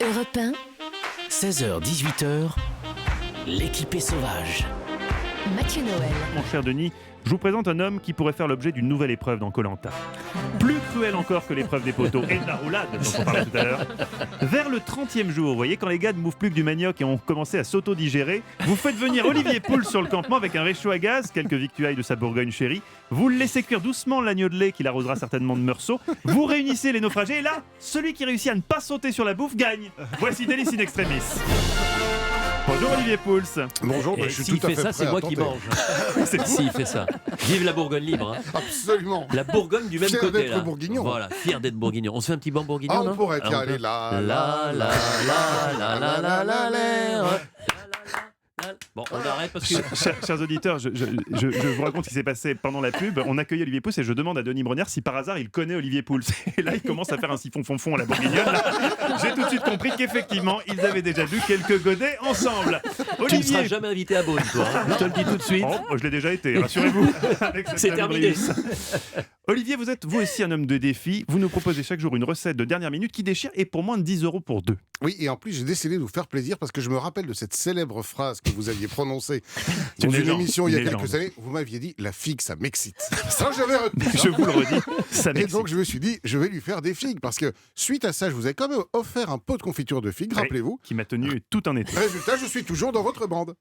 Europe 1, 16h-18h, l'équipée sauvage. Mathieu Noël. Mon cher Denis, je vous présente un homme qui pourrait faire l'objet d'une nouvelle épreuve dans Koh-Lanta. Plus cruelle encore que l'épreuve des poteaux et de la roulade dont on parlait tout à l'heure. Vers le 30e jour, vous voyez, quand les gars ne bouffent plus que du manioc et ont commencé à s'auto-digérer, vous faites venir Olivier Pouls sur le campement avec un réchaud à gaz, quelques victuailles de sa Bourgogne chérie, vous le laissez cuire doucement l'agneau de lait qu'il arrosera certainement de meursault, vous réunissez les naufragés et là, celui qui réussit à ne pas sauter sur la bouffe gagne. Voici Délice in Extremis. Bonjour Olivier Pouls. Bonjour, Et je suis s'il tout à fait fait ça, prêt c'est à moi qui tenter. mange. S'il fait ça. Vive la Bourgogne libre. Hein. Absolument. La Bourgogne du même Fier côté. d'être là. bourguignon. Voilà, fier d'être bourguignon. On se fait un petit banc bourguignon, Ah, non on pourrait, tiens, on peut. allez, là, la. Bon, on arrête parce que... Chers auditeurs, je vous raconte ce qui s'est passé pendant la pub. On accueille Olivier Pouls et je demande à Denis Brogniart si par hasard il connaît Olivier Pouls. Et là, il commence à faire un siphon fond à la bourguignonne. J'ai tout de suite compris qu'effectivement, ils avaient déjà bu quelques godets ensemble. Tu ne seras jamais invité à Beaune, toi. Hein. Je te le dis tout de suite. Oh, moi, je l'ai déjà été, rassurez-vous. Avec cette C'est même terminé. brise. Olivier, vous êtes vous aussi un homme de défi. Vous nous proposez chaque jour une recette de dernière minute qui déchire et pour moins de 10 € pour deux. Oui, et en plus, j'ai décidé de vous faire plaisir parce que je me rappelle de cette célèbre phrase que vous aviez prononcée C'est dans une une légende, émission il y a une quelques légende. années. Vous m'aviez dit, la figue, ça m'excite. Ça, j'avais retenu. Je vous le redis, ça Et m'excite. donc, je me suis dit, je vais lui faire des figues parce que suite à ça, je vous ai quand même offert un pot de confiture de figues, Oui, rappelez-vous. qui m'a tenu tout un été. Résultat, je suis toujours dans votre bande.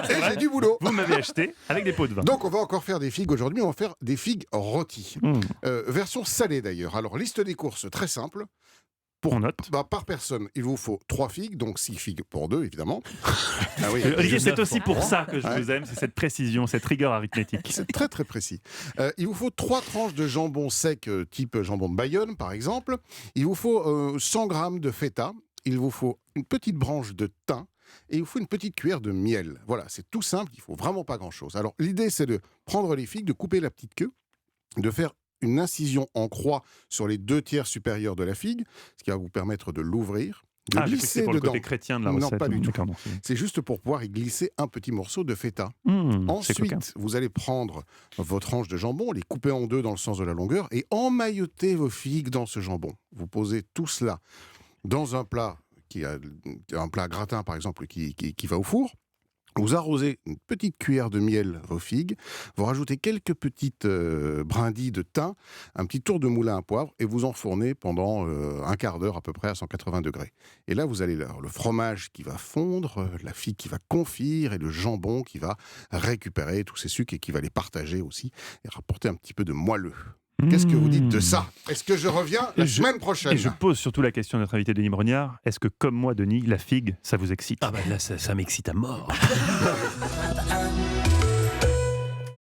Et j'ai du boulot. Vous m'avez acheté avec des pots de vin. Donc, on va encore faire des figues aujourd'hui. On va faire des figues rôties. Version salée d'ailleurs. Alors, liste des courses très simple. On note. Par personne, il vous faut 3 figues, donc 6 figues pour 2, évidemment. Ah oui, Olivier, c'est 19 aussi pour ça que je Ouais. vous aime, c'est cette précision, cette rigueur arithmétique. c'est très très précis. Il vous faut 3 tranches de jambon sec, type jambon de Bayonne, par exemple. Il vous faut 100 grammes de feta. Il vous faut une petite branche de thym. Et il vous faut une petite cuillère de miel. Voilà, c'est tout simple, il ne faut vraiment pas grand-chose. Alors, l'idée, c'est de prendre les figues, de couper la petite queue, de faire une incision en croix sur les 2 tiers supérieurs de la figue, ce qui va vous permettre de l'ouvrir, de Ah, j'ai cru que glisser c'était pour le dedans. côté chrétien de la Non, recette. pas du tout. D'accord, non. C'est juste pour pouvoir y glisser un petit morceau de feta. C'est coquin. Ensuite, vous allez prendre vos tranches de jambon, les couper en 2 dans le sens de la longueur et emmailloter vos figues dans ce jambon. Vous posez tout cela dans un plat, un plat gratin par exemple, qui va au four. Vous arrosez une petite cuillère de miel vos figues, vous rajoutez quelques petites brindilles de thym, un petit tour de moulin à poivre et vous enfournez pendant un quart d'heure à peu près à 180 degrés. Et là, vous allez le fromage qui va fondre, la figue qui va confire et le jambon qui va récupérer tous ces sucres et qui va les partager aussi et rapporter un petit peu de moelleux. Qu'est-ce que vous dites de ça? Est-ce que je reviens la semaine prochaine? Et je pose surtout la question à notre invité Denis Brogniart. Est-ce que, comme moi, Denis, la figue, ça vous excite? Ah bah là, ça m'excite à mort.